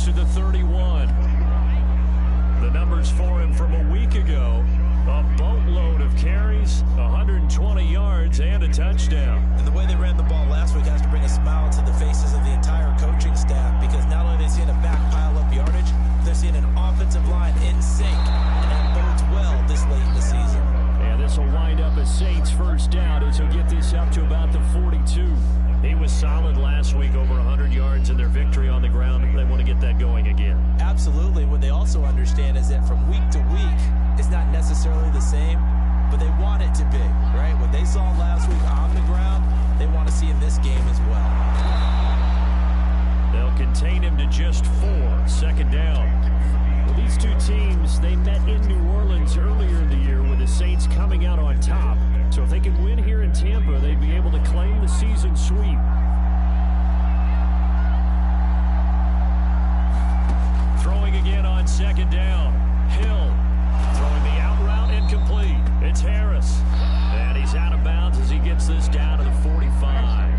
to the 31. The numbers for him from a week ago, a boatload of carries, 120 yards, and a touchdown. And the way they ran the ball last week has to bring a smile to the faces of the entire coaching staff, because not only are they seeing a back pile up yardage, they're seeing an offensive line in sync, and that bodes well this late in the season. And this will wind up a Saints first down as he'll get this up to about the 42. He was solid last week, over 100 yards in their victory on the ground. They want to get that going again. Absolutely. What they also understand is that from week to week, it's not necessarily the same, but they want it to be, right? What they saw last week on the ground, they want to see in this game as well. They'll contain him to just 4, second down. Well, these two teams, they met in New Orleans earlier in the year with the Saints coming out on top. So if they can win here in Tampa, they'd be able to claim the season sweep. Throwing again on second down. Hill throwing the out route incomplete. It's Harris. And he's out of bounds as he gets this down to the 45.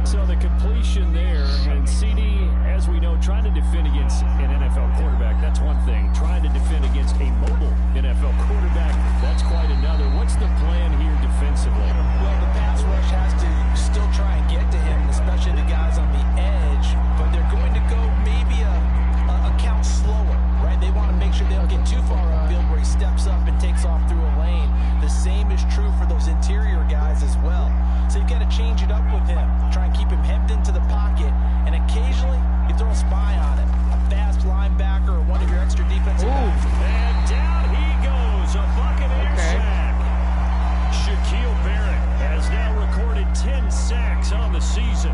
So the completion there, and CD, as we know, trying to defend against an NFL quarterback, that's one thing. Trying to defend against a mobile NFL quarterback, that's quite another. What's the plan here defensively? Well, the pass rush has to still try and get to him, especially the guys on the edge, but they're going to go maybe a count slower, right? They want to make sure they don't get too far upfield where he steps up and takes off through a lane. The same is true for those interior guys as well. So you've got to change it up with him. Try and keep him hemmed into the pocket, and occasionally you throw a spy on him. A fast linebacker or one of your extra defensive backs. And down he goes, a Buccaneer sack. Shaquille Barrett has now recorded 10 sacks on the season.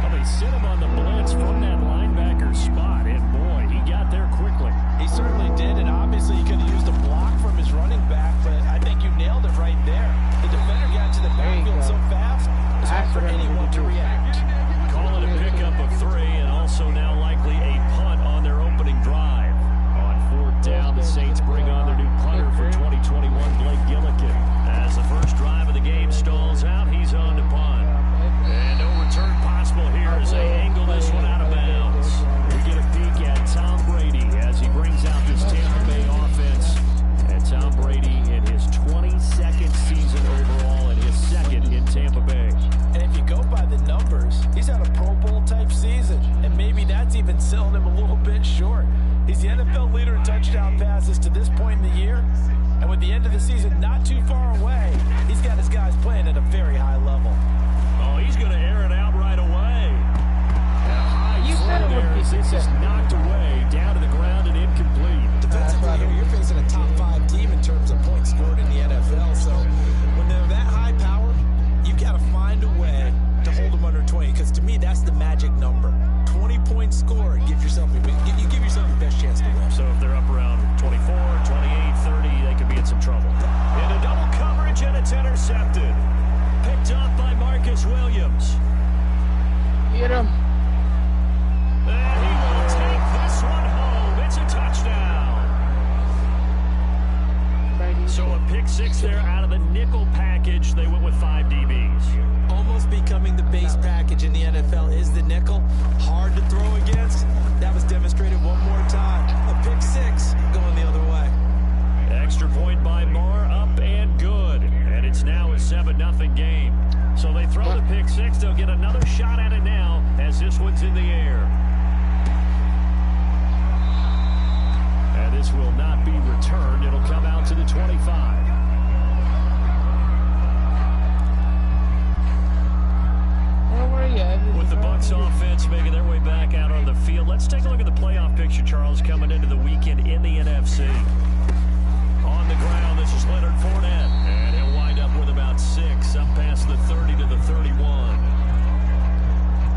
Well, they set him on the blitz from that linebacker spot, and boy, he got there quickly. He certainly did, and obviously he could have used a block from his running back, but I think you nailed it right there. The defender got to the backfield so fast, it's hard for anyone to react. Call it a pickup of 3, and also now likely a punt on their opening drive. On 4th down, the Saints bring on their new punter for 2021, Blake Gillikin. As the first drive of the game stalls out, he's on to punt. And no return possible here as they angle this one out of bounds. We get a peek at Tom Brady as he brings out this Tampa Bay offense. And Tom Brady in his 22nd season overall and his 2nd in Tampa Bay. And if you go by the numbers, he's had a Pro Bowl type season. And maybe that's even selling him a little bit short. He's the NFL leader in touchdown passes to this point in the year. And with the end of the season not too far away, he's got his guys playing at a very high level. Oh, he's going to air it out right away. You said it would be This is knocked away, down to the ground and incomplete. Defensively here, you're facing a top 5 team in terms of points scored in the NFL. So when they're that high powered, you've got to find a way to hold them under 20. Because to me, that's the magic number. 20 points scored, you give yourself your best chance to win. So if they're up around 24, 28, 30, they could be in some trouble. Into double coverage, and it's intercepted. Picked off by Marcus Williams. Get him. And he will take this one home. It's a touchdown. So a pick 6 there out of the nickel package. They went with 5 DBs. Almost becoming the base package in the NFL is the nickel. Hard to throw against. That was demonstrated one more time. A pick 6 going the other way. Extra point by Moore, up and good. And it's now a 7-0 game. So they throw the pick 6. They'll get another shot at it now as this one's in the air. And this will not be returned. It'll come out to the 25. With the Bucs offense making their way back out on the field, let's take a look at the playoff picture, Charles, coming into the weekend in the NFC. On the ground, this is Leonard Fournette, and he'll wind up with about 6, up past the 30 to the 31.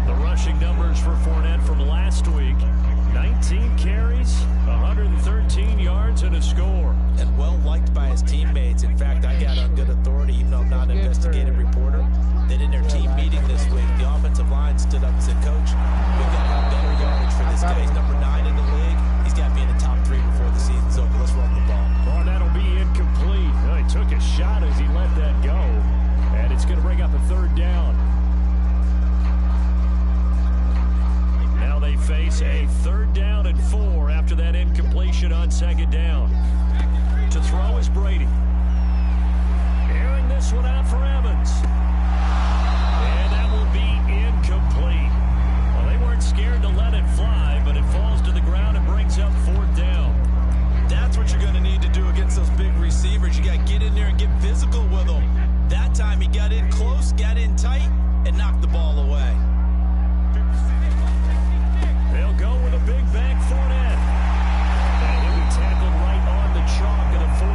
The rushing numbers for Fournette from last week, 19 carries, 113 yards, and a score. And well liked by his teammates. In fact, I got on good authority, even though I'm not an investigative reporter, that in their team meeting this week, the offensive line stood up and said, Coach, we've got to have better yardage for this guy. He's number 9 in the league. He's got to be in the top 3 before the season's over. Let's run the ball. Oh, that'll be incomplete. Well, he took a shot as he let that go. And it's going to bring up a 3rd down. Now they face a 3rd formation on second down. To throw is Brady. Airing this one out for Evans. And that will be incomplete. Well, they weren't scared to let it fly, but it falls to the ground and brings up 4th down. That's what you're going to need to do against those big receivers. You got to get in there and get physical with them. That time he got in close, got in tight, and knocked the ball away. They'll go with a big bank Fournette. And he'll be tackled right on the chalk at a 45.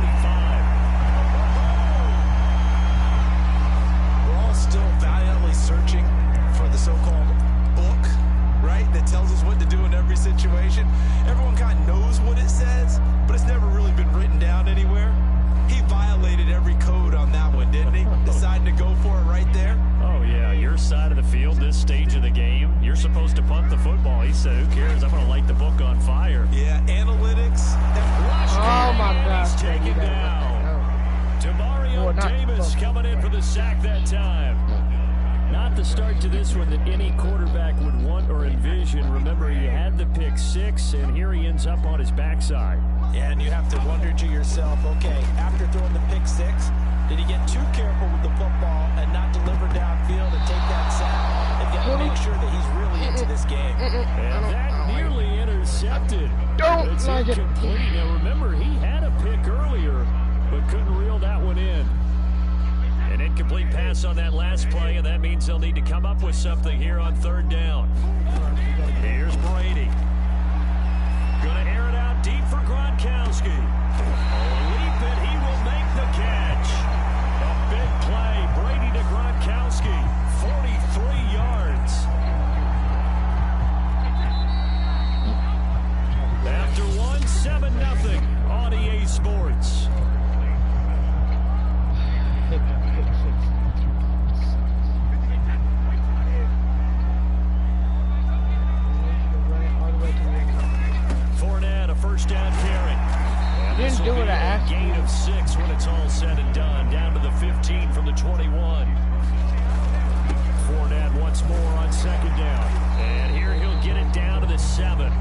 We're all still valiantly searching for the so-called book, right, that tells us what to do in every situation. Everyone kind of knows what it says, but it's never really been written down anywhere. He violated every code on that one, didn't he? Deciding to go for it right there. Oh, yeah, your side of the field, this stage of the game, you're supposed to punt the football. He said, who cares? I'm going to light the book on fire. Yeah, analytics. Oh, my gosh. He's taken down. Demario Davis coming in for the sack that time. Not the start to this one that any quarterback would want or envision. Remember, he had the pick 6, and here he ends up on his backside. Yeah, and you have to wonder to yourself, okay, after throwing the pick 6, did he get too careful with the football and not deliver downfield and take that sack? They've got to make sure that he's really into this game. And that nearly intercepted. It's incomplete. Now, remember, he had a pick earlier, but couldn't reel that one in. An incomplete pass on that last play, and that means they'll need to come up with something here on 3rd down. Here's Brady. Going to air it out deep for Gronkowski. Leap it, he will make the catch. A big play, Brady to Gronkowski, 43 yards. After one, 7-0 on EA Sports. Fournette, a 1st down carry. And this will be a gain of 6 when it's all said and done. Down to the 15 from the 21. Fournette once more on 2nd down. And here he'll get it down to the 7.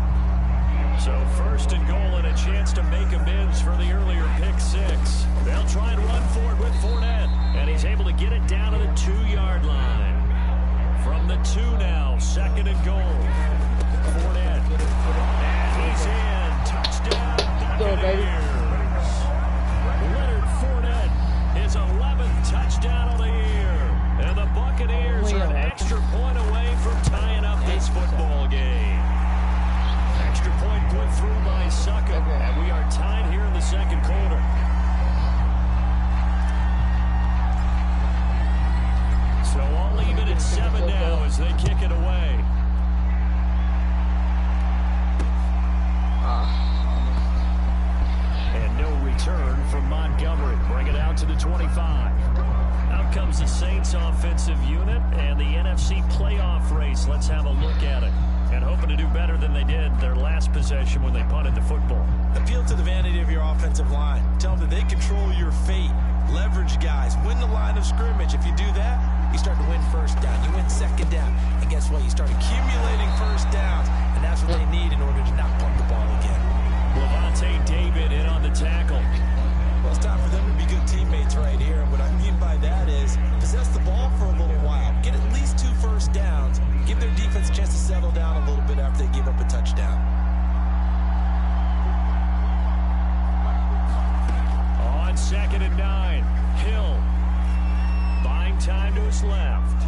So 1st and goal and a chance to make amends for the earlier pick 6. They'll try and run for it with Fournette. And he's able to get it down to the 2-yard line. From the 2 now, 2nd and goal. Fournette. And he's in. Touchdown, Buccaneers. Leonard Fournette, his 11th touchdown of the year. And the Buccaneers are an extra point away from tying up this football game. Extra point put through by Succa. And we are tied here in the 2nd quarter. So I'll leave it at 7 now as they kick it away. And no return from Montgomery. Bring it out to the 25. Out comes the Saints offensive unit and the NFC playoff race. Let's have a look at it. And hoping to do better than they did their last possession when they punted the football. Appeal to the vanity of your offensive line. Tell them that they control your fate. Leverage guys. Win the line of scrimmage. If you do that, you start to win 1st down. You win 2nd down. And guess what? You start accumulating 1st downs. And that's what they need in order to not punt the ball again. Levante David in on the tackle. Well, it's time for them to be good teammates right here. And what I mean by that is possess the ball for a little while. Get at least 2 1st downs. Give their defense a chance to settle down a little bit after they give up a touchdown. On 2nd and 9, Hill buying time to his left.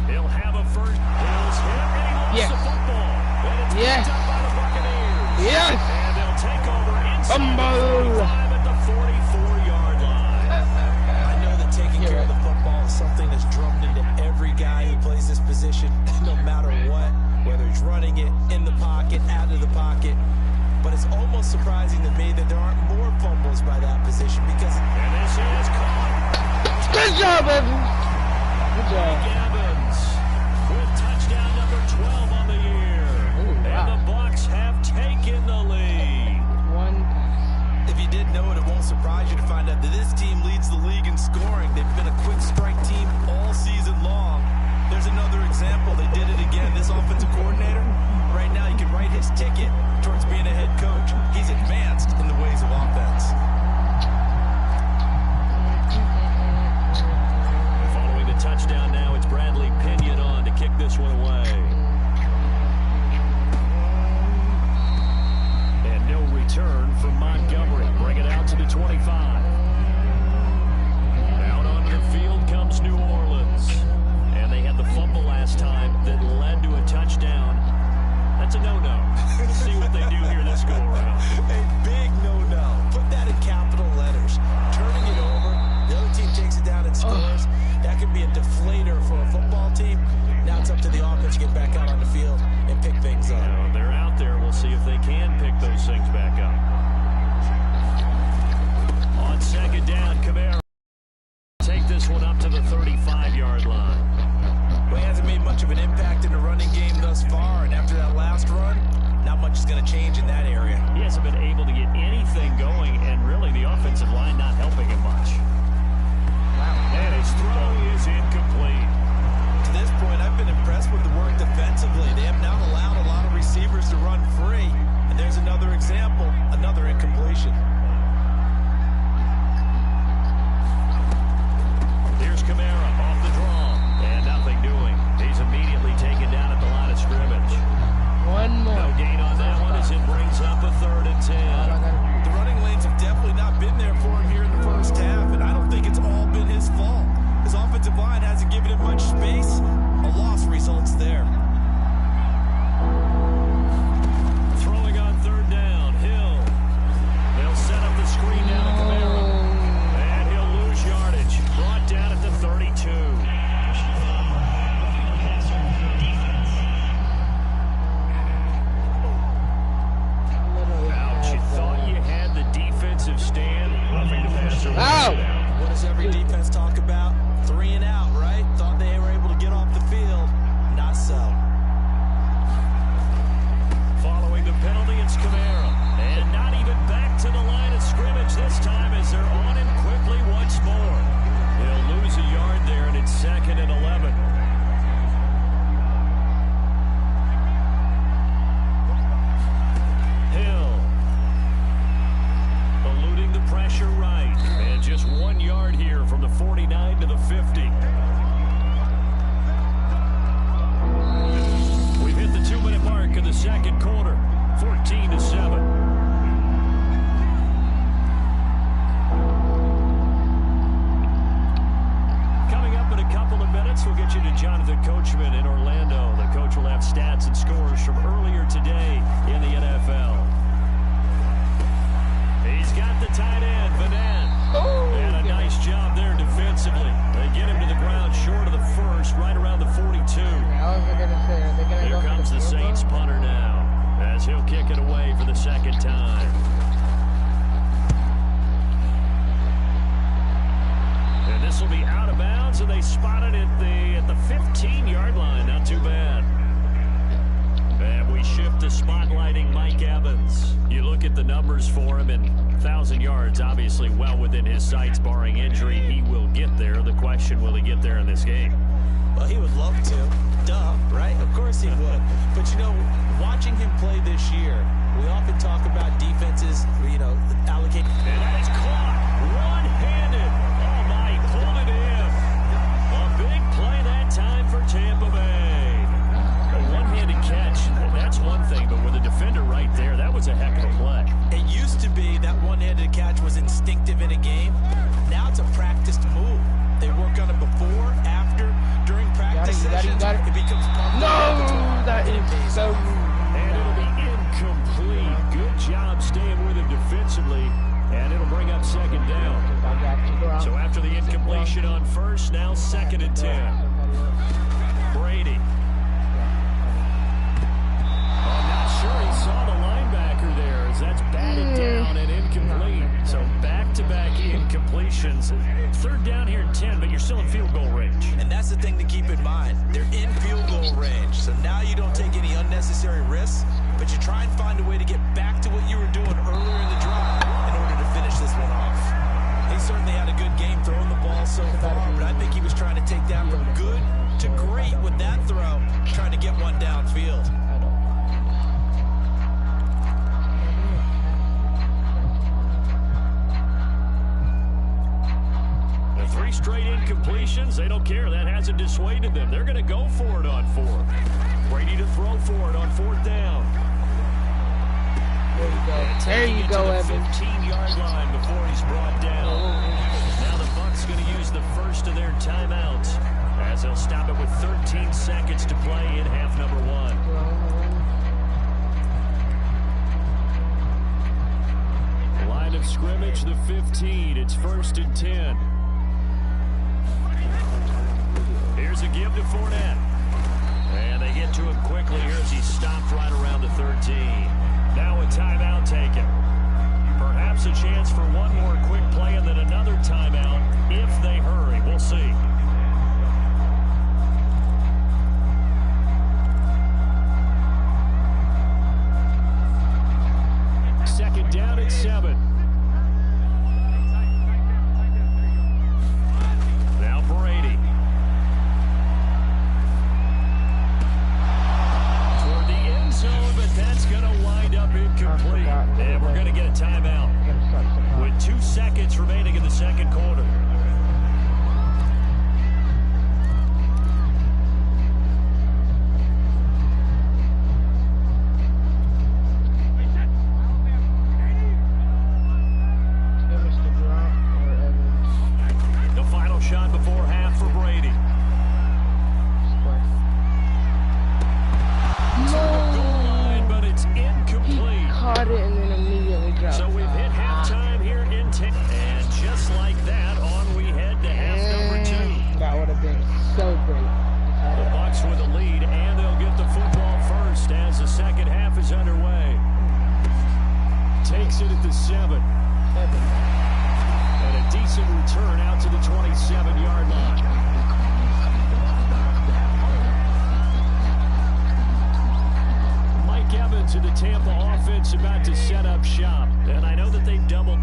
He'll have a 1st. Hill's hit, and he lost the football. And it's picked up by the Buccaneers. And they'll take over inside the 45 at the 44-yard line. I know that taking care of the football is something that's drummed into every guy who plays this position, no matter what, whether he's running it, in the pocket, out of the pocket. But it's almost surprising to me that there aren't more fumbles by that position because... And this is caught. Good job, Evans. Good job. Evans with touchdown number 12 on the year. And the Bucs have taken the lead. One pass. If you didn't know it, it won't surprise you to find out that this team leads the league in scoring. They've been a quick strike team all season long. There's another example. They did it again. This offensive coordinator, right now, you can write his ticket towards being a head coach. of an impact in the running game thus far, and after that last run, not much is going to change in that area. He hasn't been able to get anything going, and really the offensive line not helping him much. And his throw is incomplete. To this point, I've been impressed with the work defensively. They have not allowed a lot of receivers to run free, and there's another example, another incompletion. Here's Kamara off the draw, and nothing doing. He's immediately taken down at the line of scrimmage. One more. No gain on that one as it brings up a 3rd and 10. The running lanes have definitely not been there for him here in the first half, and I don't think it's all been his fault. His offensive line hasn't given him much space. A loss results there. Throwing on 3rd down, Hill. They'll set up the screen down to Kamara. And he'll lose yardage. Brought down at the 32. Ouch, you thought you had the defensive stand. Roughing the passer. Ow! What does every defense talk about? 3 and out, right? Thought they were able to get off the field. Not so. Following the penalty, it's Kamara. And not even back to the line of scrimmage this time as they're on him quickly once more. They'll lose a yard there, and it's 2nd and 11. Hill. Eluding the pressure right. And just 1 yard here from the 49 to the 50. We've hit the 2-minute mark in the second quarter. 14-7. We'll get you to Jonathan Coachman in Orlando. The coach will have stats and scores from earlier today in the NFL. He's got the tight end, Madden. And a nice job there defensively. They get him to the ground short of the first, right around the 42. Here comes the Saints punter now, as he'll kick it away for the 2nd time. And this will be out of bounds, and they spot it at the 15-yard line. Not too bad. And we shift to spotlighting Mike Evans. You look at the numbers for him, and 1,000 yards, obviously well within his sights, barring injury. He will get there. The question, will he get there in this game? Well, he would love to. Duh, right? Of course he would. But, you know, watching him play this year, we often talk about defenses, allocate. And that is caught. One-handed. Oh, my, he pulled it in. A big play that time for Tampa Bay. A one-handed catch, that's one thing, but with a defender right there, that was a heck of a play. It used to be that one-handed catch was instinctive in a game. Now it's a practiced move. They work on it before, after, during practice sessions. It becomes part of that is so. And it'll be incomplete. Good job staying with him defensively, and it'll bring up 2nd down. So after the incompletion on first, now 2nd and 10. Brady. I'm not sure he saw the linebacker there, as that's batted down and incomplete. So back-to-back incompletions. 3rd down here and 10, but you're still in field goal range. And that's the thing to keep in mind. They're in field goal range. So now you don't take any unnecessary risks, but you try and find a way to get back to what you were doing earlier in the drive in order to finish this one off. He certainly had a good game throwing the ball so far, but I think he was trying to take that from good to great with that throw, trying to get one downfield. The 3 straight incompletions, they don't care. That hasn't dissuaded them. They're going to go for it on 4th. Brady to throw for it on 4th down. There you go, Evan. 15-yard line before he's brought down. Now the Bucs going to use the first of their timeouts, as they'll stop it with 13 seconds to play in half number 1. Line of scrimmage, the 15. It's 1st and 10. Here's a give to Fournette. And they get to him quickly here as he stopped right around the 13. Now a timeout taken. Perhaps a chance for one more quick play and then another timeout if they hurry. We'll see.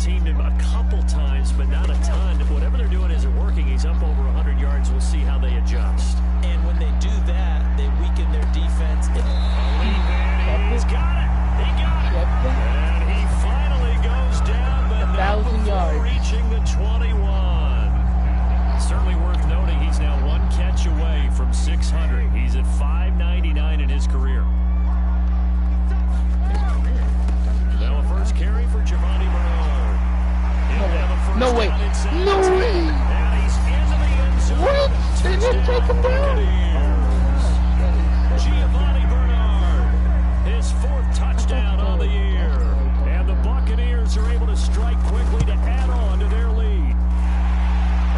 double-teamed him a couple times, but not a ton. Whatever they're doing isn't working. He's up over 100 yards. We'll see how they adjust. And when they do that, they weaken their defense. He's got it. He got it. And he finally goes down, but not before reaching the 21. Certainly worth noting he's now one catch away from 600. He's at 599 in his career. Now a first carry for Giovanni Bernard. No way. No way. And he's into the end zone. What? They didn't take him down. Giovanni Bernard, his 4th touchdown on the year. And the Buccaneers are able to strike quickly to add on to their lead.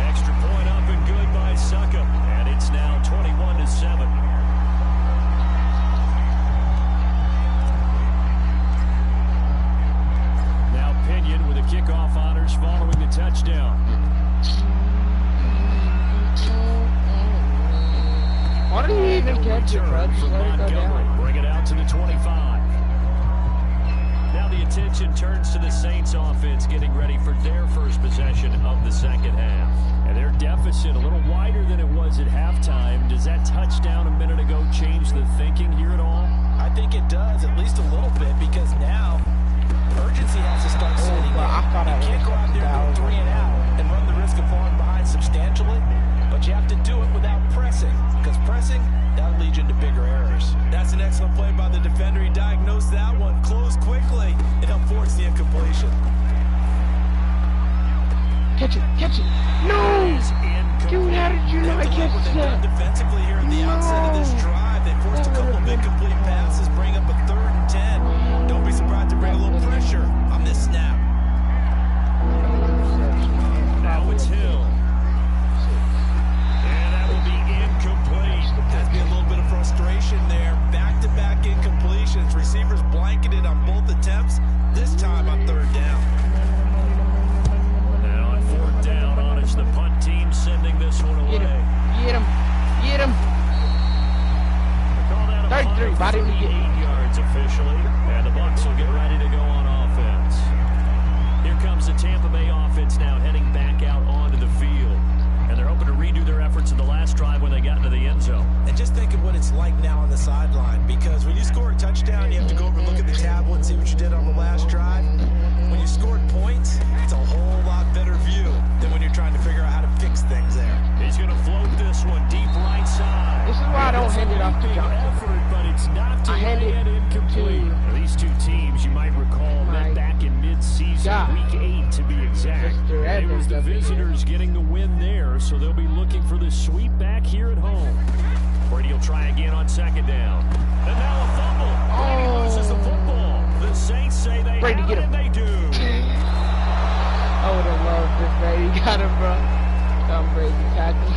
Extra point up and good by Succop. And it's now 21-7. With the kickoff honors following the touchdown. Why did he even catch it, bro? Just let it go down. Bring it out to the 25. Now the attention turns to the Saints offense getting ready for their first possession of the second half. And their deficit a little wider than it was at halftime. Does that touchdown a minute ago change the thinking here at all? I think it does, at least a little bit, because now urgency has to start setting in. You can't go out there and do 3 and out and run the risk of falling behind substantially, but you have to do it without pressing, because pressing, that'll lead you into bigger errors. That's an excellent play by the defender. He diagnosed that one, closed quickly, and helped force the incompletion. Catch it, catch it. No! Dude, how did you not catch that? Defensively here at the outset of this drive, they forced a couple of incomplete passes, bring up a 3rd and 10. Don't be surprised to bring a little pressure on this snap. Now it's Hill. And that will be incomplete. Has been a little bit of frustration there. Back-to-back incompletions. Receivers blanketed on both attempts, this time on 3rd down. Now on 4th down, Honest, the punt team sending this one away. Get him. Get him. 33, body to get 8 yards officially, and the Bucs will get ready to go on offense. Here comes the Tampa Bay offense now heading back out onto the field, and they're hoping to redo their efforts in the last drive when they got into the end zone. And just think of what it's like now on the sideline, because when you score a touchdown, you have to go over and look at the tablet and see what you did on the last drive. When you scored points, it's a whole lot better view than when you're trying to figure out how to fix things there. He's going to float this one deep right side. This is why I don't hand it off to Johnson. But it's not to and incomplete. These two teams, you might recall, met back in mid-season, week 8 to be exact. It was the visitors getting the win there, so they'll be looking for the sweep back here at home. Brady will try again on 2nd down. And now a fumble. Brady loses the football. The Saints say they Brady, have get it, him. and they do. I would have loved if Brady got him, bro. Tom Brady tackled.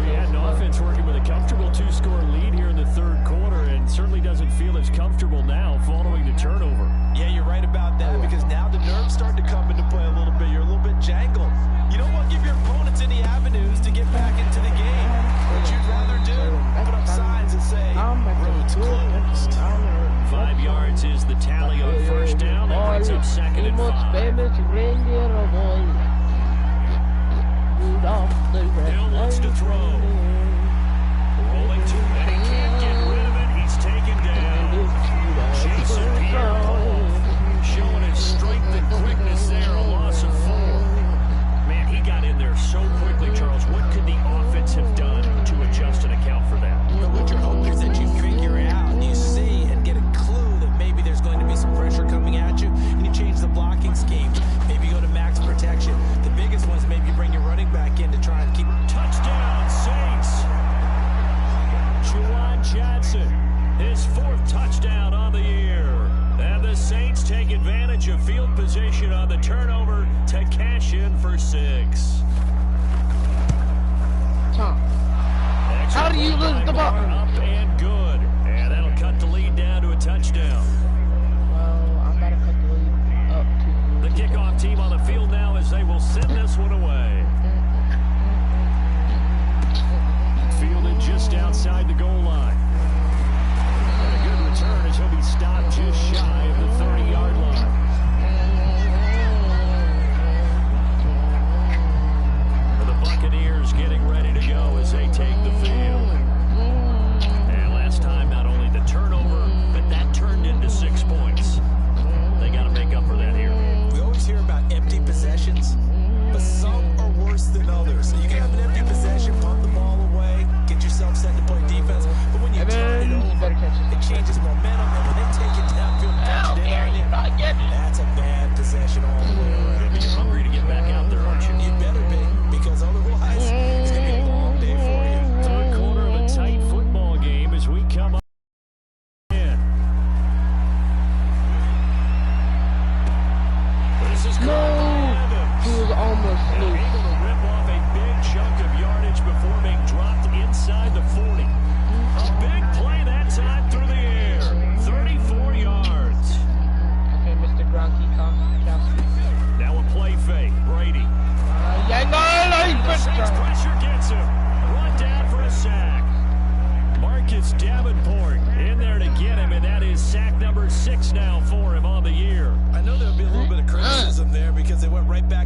We had an offense working with a comfortable 2-score lead here in the 3rd quarter, and certainly doesn't feel as comfortable now following the turnover. Yeah, you're right about that, because now the nerves start to come into play a little bit. You're a little bit jangled. You don't want to give your opponents any avenues to get back into the game. What you'd rather do, put up signs and say, road's closed. 5 yards is the tally on 1st down. That brings up 2nd and 5. Hill wants to throw. Rolling to him, and he can't get rid of it. He's taken down. Jason Pierre-Paul showing his strength and quickness there. A loss of 4. Man, he got in there so quickly, Charles. What could the offense have done to adjust and account for that? But what you're hoping is that you figure out and you see and get a clue that maybe there's going to be some pressure coming at you, and you change the blocking scheme. Maybe go to max protection. The biggest one is maybe bring your running back in to try and keep... Touchdown, Saints! Juwan Johnson, his 4th touchdown on the year. And the Saints take advantage of field position on the turnover to cash in for 6. Tom, how do you lose the ball? Up and good. And that'll cut the lead down to a touchdown. Well, I'm about to cut the lead up to... The kickoff team on the field now as they will send this one away. Fielded just outside the goal line. And a good return as he'll be stopped just shy of the 30-yard line.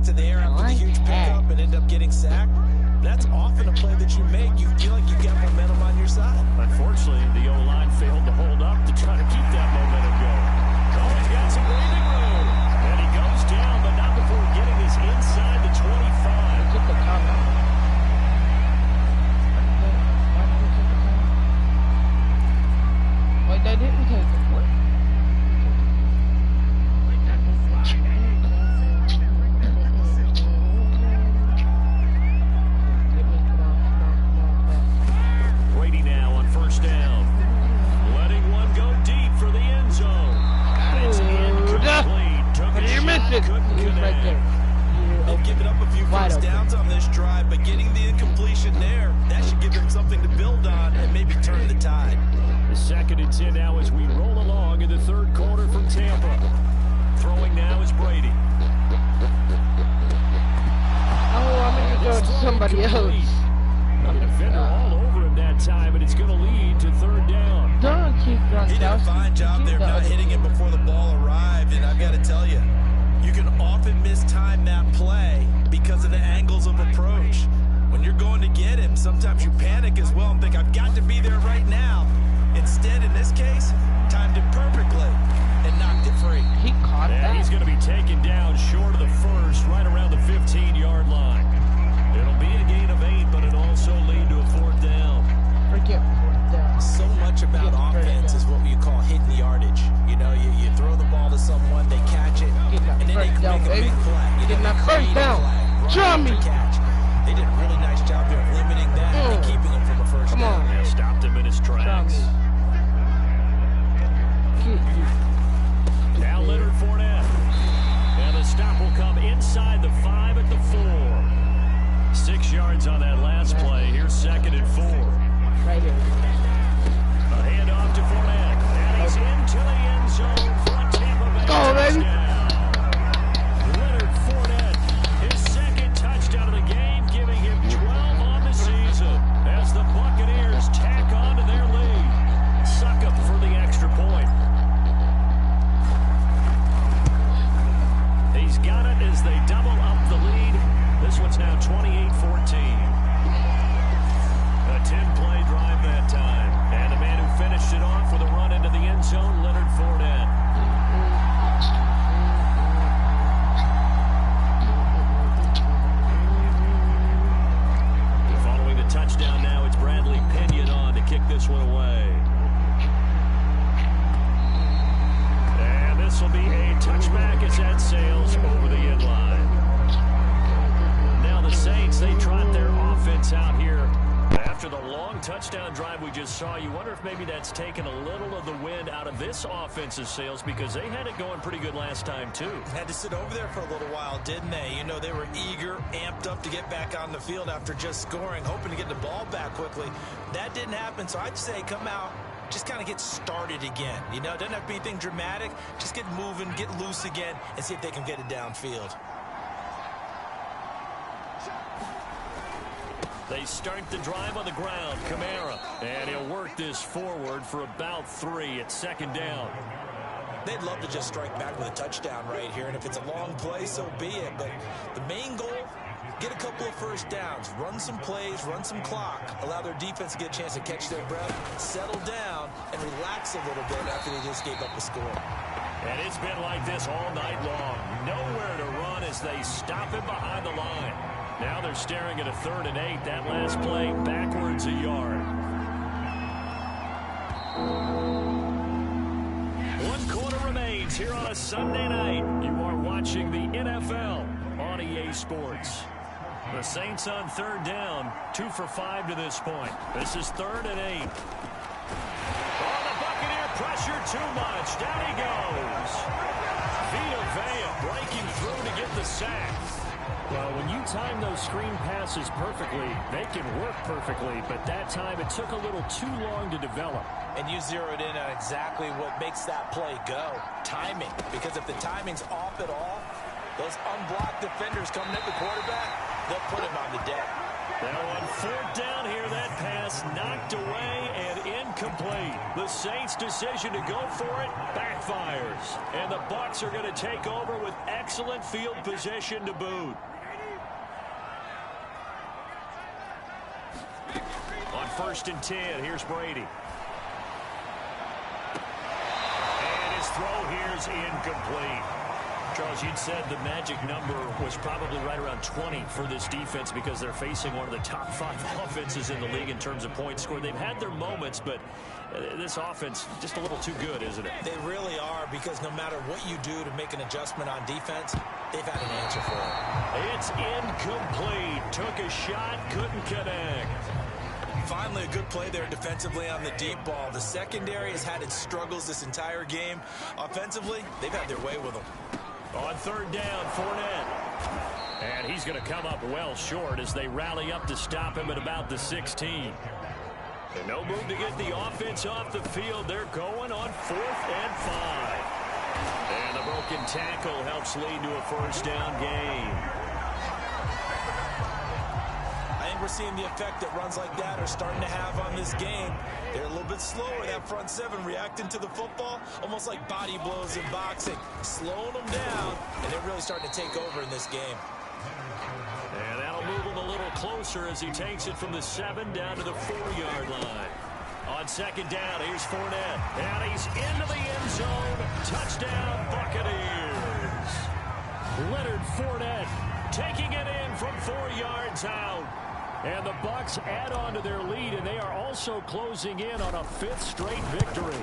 back to the air after the huge pickup and end up getting sacked. That's often a play that you make. You feel like you got momentum on your side. Unfortunately, the O-line failed to hold up to try to keep that momentum going. Oh, he's got some breathing room. And he goes down, but not before getting his inside the 25. Took the timeout. Wait, they didn't take it. What? Brady now on first down. Letting one go deep for the end zone. And it's incomplete. Took a You missed shot, it. couldn't He was right connect. there. They've given up a few Wide first open. downs on this drive, but getting the incompletion there, that should give them something to build on and maybe turn the tide. The 2nd and 10 now as we roll along in the third quarter from Tampa. Throwing now is Brady. Oh, I'm going to go to somebody else. A defender all over him that time, and it's going to lead to third down. Don't keep He did a fine job there not hitting it before the ball arrived, and I've got to tell you, you can often mistime that play because of the angles of approach. When you're going to get him, sometimes you panic as well and think, I've got to be there right now. Instead, in this case, timed it perfectly and knocked it free. He caught And that. he's going to be taken down short of the first, right around the 15-yard line. It'll be a gain of 8, but it'll also lead to a fourth down. Forget fourth down. So much about offense is what you call hidden yardage. You know, you throw the ball to someone, they catch it, Get that and then they first can down, make a baby. big play. You Get know, that they first create a down. play, Show run me. after catch. They did a really nice job there of limiting that and keeping him from a first Come down. on. Yeah, stopped him in his tracks. Now Leonard Fournette. And the stop will come inside the 5 at the 4. 6 yards on that last play. Here's 2nd and 4. Right here. A handoff to Fournette. And he's into the end zone for a Tampa Bay Go, baby. touchdown. Leonard Fournette, his 2nd touchdown of the game, giving him 12 on the season as the Buccaneers tack on to their lead. Suck up for the extra point. He's got it as they double up the lead. This one's now 28-14. A 10-play drive that time. And the man who finished it off with a run into the end zone, Leonard Fournette. Following the touchdown now, it's Bradley Pinion on to kick this one away. And this will be a touchback as that sails over the end line. Now the Saints, they trot their offense out here. After the long touchdown drive we just saw, you wonder if maybe that's taken a little of the wind out of this offensive sails because they had it going pretty good last time too. Had to sit over there for a little while, didn't they? You know, they were eager, amped up to get back on the field after just scoring, hoping to get the ball back quickly. That didn't happen, so I'd say come out, just kind of get started again. You know, it doesn't have to be anything dramatic. Just get moving, get loose again, and see if they can get it downfield. They start the drive on the ground. Kamara. And he'll work this forward for about 3 at 2nd down. They'd love to just strike back with a touchdown right here, and if it's a long play, so be it. But the main goal, get a couple of first downs, run some plays, run some clock, allow their defense to get a chance to catch their breath, settle down, and relax a little bit after they just gave up a score. And it's been like this all night long. Nowhere to run as they stop him behind the line. Now they're staring at a 3rd and 8. That last play backwards a yard. 1 quarter remains here on a Sunday night. You are watching the NFL on EA Sports. The Saints on 3rd down. 2 for 5 to this point. This is 3rd and 8. Oh, the Buccaneer pressure too much. Down he goes. Vita Vea breaking through to get the sack. Well, when you time those screen passes perfectly, they can work perfectly, but that time it took a little too long to develop. And you zeroed in on exactly what makes that play go. Timing. Because if the timing's off at all, those unblocked defenders coming at the quarterback, they'll put him on the deck. Now on 4th down here, that pass knocked away and incomplete. The Saints' decision to go for it backfires. And the Bucs are going to take over with excellent field position to boot. On 1st and 10, here's Brady. And his throw here is incomplete. Charles, you'd said the magic number was probably right around 20 for this defense because they're facing one of the top 5 offenses in the league in terms of points scored. They've had their moments, but this offense just a little too good, isn't it? They really are, because no matter what you do to make an adjustment on defense, they've had an answer for it. It's incomplete. Took a shot, couldn't connect. Finally, a good play there defensively on the deep ball. The secondary has had its struggles this entire game. Offensively, they've had their way with them. On 3rd down, Fournette. And he's going to come up well short as they rally up to stop him at about the 16. And no move to get the offense off the field. They're going on 4th and 5. And the broken tackle helps lead to a 1st down gain. I think we're seeing the effect that runs like that are starting to have on this game. They're a little bit slower, that front 7, reacting to the football, almost like body blows in boxing, slowing them down, and they're really starting to take over in this game. And that'll move him a little closer as he takes it from the 7 down to the 4-yard line. On 2nd down, here's Fournette, and he's into the end zone. Touchdown, Buccaneers. Leonard Fournette taking it in from 4 yards out. And the Bucs add on to their lead, and they are also closing in on a 5th straight victory.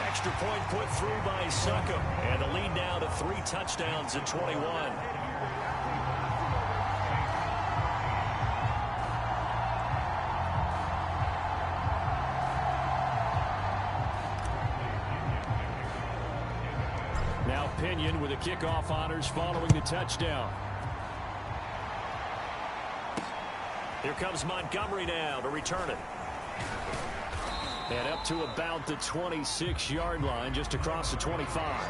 Extra point put through by Succop, and the lead now to 3 touchdowns at 21. Now Pinion with the kickoff honors following the touchdown. Here comes Montgomery now to return it. And up to about the 26-yard line, just across the 25.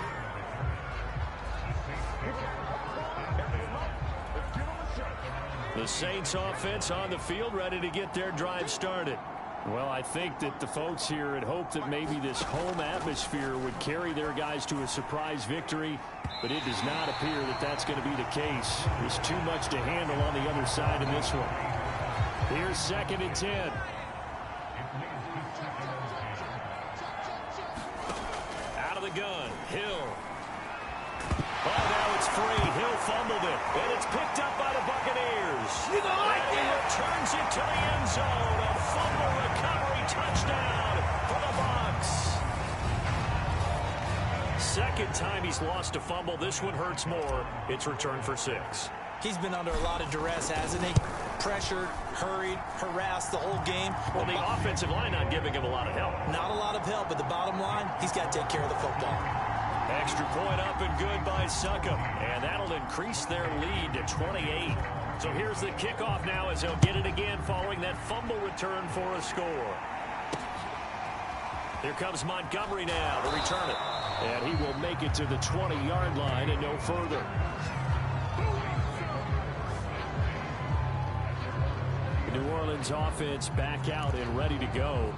The Saints offense on the field, ready to get their drive started. Well, I think that the folks here had hoped that maybe this home atmosphere would carry their guys to a surprise victory, but it does not appear that that's going to be the case. There's too much to handle on the other side in this one. Here's 2nd and 10. Out of the gun, Hill. Oh, now it's free. Hill fumbled it, and it's picked up by the Buccaneers. You don't like and he that? returns it to the end zone. A fumble recovery touchdown for the Bucs. 2nd time he's lost a fumble. This one hurts more. It's returned for 6. He's been under a lot of duress, hasn't he? Pressured, hurried, harassed the whole game. Well, the offensive line not giving him a lot of help. Not a lot of help, but the bottom line, he's got to take care of the football. Extra point up and good by Succop. And that'll increase their lead to 28. So here's the kickoff now as they'll get it again following that fumble return for a score. Here comes Montgomery now to return it. And he will make it to the 20-yard line and no further. New Orleans offense back out and ready to go.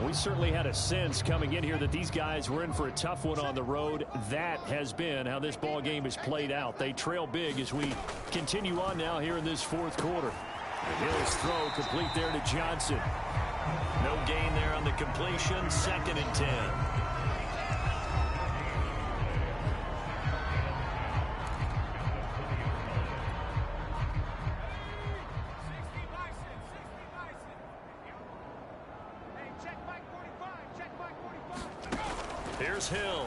We certainly had a sense coming in here that these guys were in for a tough one on the road. That has been how this ball game has played out. They trail big as we continue on now here in this 4th quarter. Hill's throw complete there to Johnson. No gain there on the completion. 2nd and 10. Here's Hill.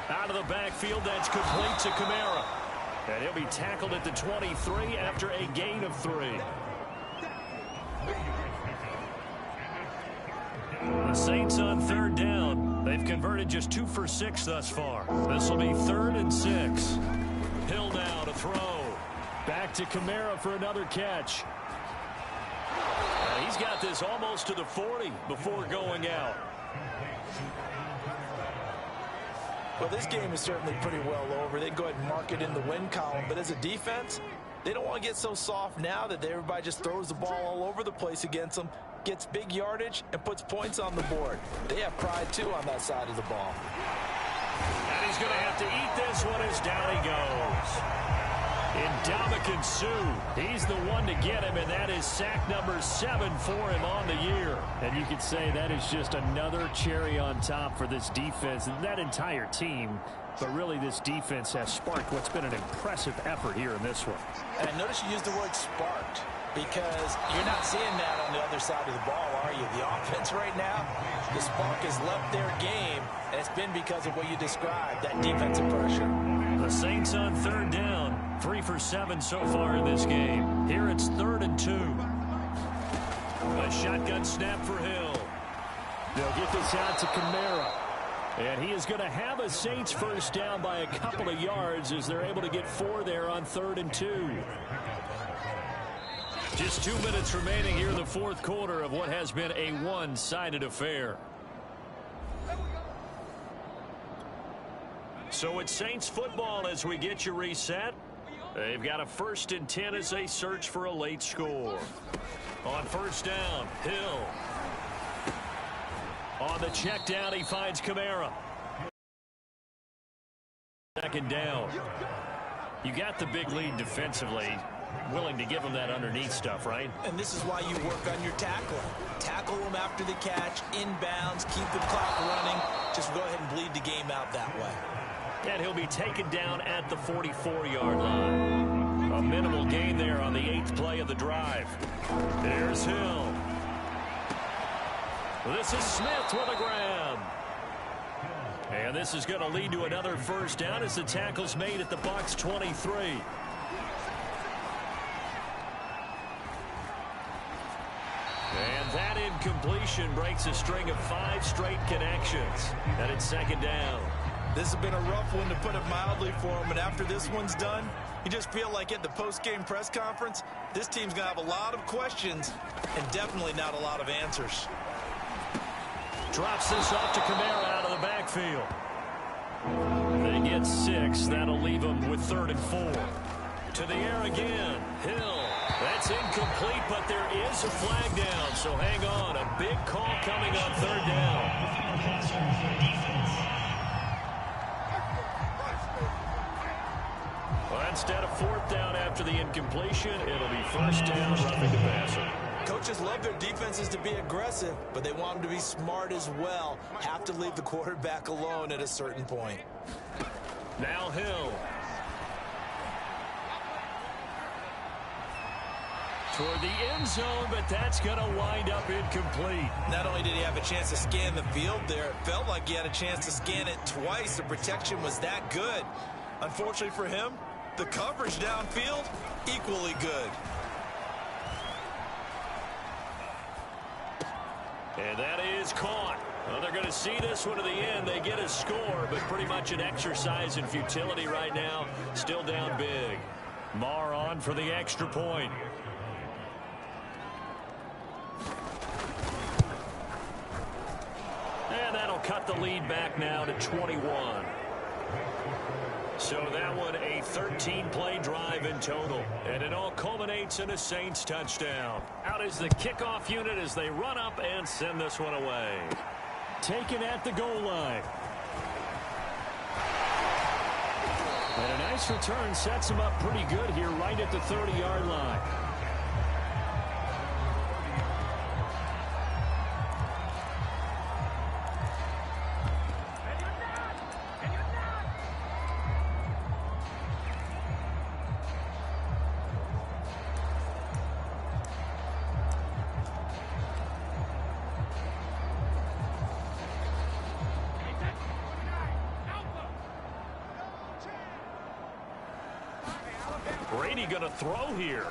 Out of the backfield, that's complete to Kamara. And he'll be tackled at the 23 after a gain of 3. The Saints on 3rd down. They've converted just 2 for 6 thus far. This will be 3rd and 6. Hill now to throw. Back to Kamara for another catch. He's got this almost to the 40 before going out. Well, this game is certainly pretty well over. They'd go ahead and mark it in the win column. But as a defense, They don't want to get so soft now that everybody just throws the ball all over the place against them, gets big yardage, and puts points on the board. They have pride, too, on that side of the ball. And he's going to have to eat this one as down he goes. Ndamukong Suh, he's the one to get him, and that is sack number 7 for him on the year. And you could say that is just another cherry on top for this defense and that entire team. But really, this defense has sparked what's been an impressive effort here in this one. And notice you used the word sparked, because you're not seeing that on the other side of the ball, are you? The offense right now, the spark has left their game, and it's been because of what you described, that defensive pressure. The Saints on 3rd down, 3 for 7 so far in this game. Here it's 3rd and 2. A shotgun snap for Hill. They'll get this out to Kamara. And he is going to have a Saints first down by a couple of yards as they're able to get 4 there on 3rd and 2. Just 2 minutes remaining here in the 4th quarter of what has been a one-sided affair. So it's Saints football as we get you reset. They've got a 1st and 10 as they search for a late score. On 1st down, Hill. On the check down, he finds Kamara. 2nd down. You got the big lead defensively. Willing to give them that underneath stuff, right? And this is why you work on your tackling. Tackle them after the catch, inbounds, keep the clock running. Just go ahead and bleed the game out that way. And he'll be taken down at the 44-yard line. A minimal gain there on the 8th play of the drive. There's Hill. This is Smith with a grab. And this is going to lead to another first down as the tackle's made at the Bucs 23. And that incompletion breaks a string of 5 straight connections. And it's 2nd down. This has been a rough one, to put it mildly, for him. And after this one's done, you just feel like at the post-game press conference, this team's going to have a lot of questions and definitely not a lot of answers. Drops this off to Kamara out of the backfield. They get 6. That'll leave them with 3rd and 4. To the air again. Hill. That's incomplete, but there is a flag down. So hang on. A big call coming on 3rd down. Well, instead of 4th down after the incompletion, it'll be 1st down, roughing the passer. Coaches love their defenses to be aggressive, but they want them to be smart as well. Have to leave the quarterback alone at a certain point. Now Hill. Toward the end zone, but that's going to wind up incomplete. Not only did he have a chance to scan the field there, it felt like he had a chance to scan it twice. The protection was that good. Unfortunately for him, the coverage downfield, equally good. And that is caught. Well, they're going to see this one to the end. They get a score, but pretty much an exercise in futility right now. Still down big. Marr on for the extra point. And that'll cut the lead back now to 21. So that one a 13-play drive in total. And it all culminates in a Saints touchdown. Out is the kickoff unit as they run up and send this one away. Taken at the goal line. And a nice return sets him up pretty good here right at the 30-yard line. Brady going to throw here.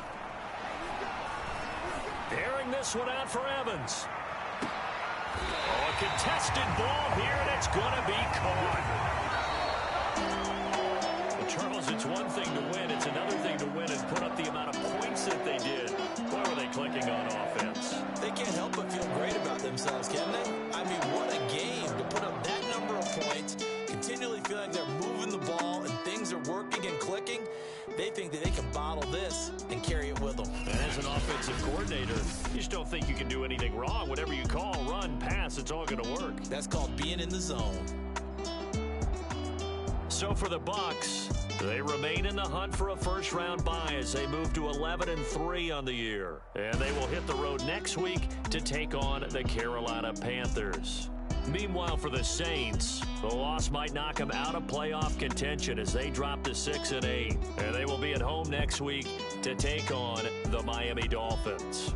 Airing this one out for Evans. Oh, a contested ball here, and it's going to be caught. Well, Charles, it's one thing to win. It's another thing to win and put up the amount of points that they did. Where were they clicking on offense? They can't help but feel great about themselves, can they? I mean, what a game to put up that number of points, continually feeling like they're moving the ball and things are working and clicking. They think that they can bottle this just don't think you can do anything wrong. Whatever you call, run, pass, it's all going to work. That's called being in the zone. So for the Bucs, they remain in the hunt for a first-round bye as they move to 11-3 on the year. And they will hit the road next week to take on the Carolina Panthers. Meanwhile, for the Saints, the loss might knock them out of playoff contention as they drop to 6-8. And they will be at home next week to take on the Miami Dolphins.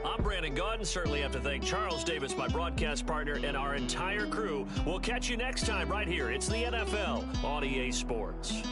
I'm Brandon Gaudin. Certainly have to thank Charles Davis, my broadcast partner, and our entire crew. We'll catch you next time right here. It's the NFL on EA Sports.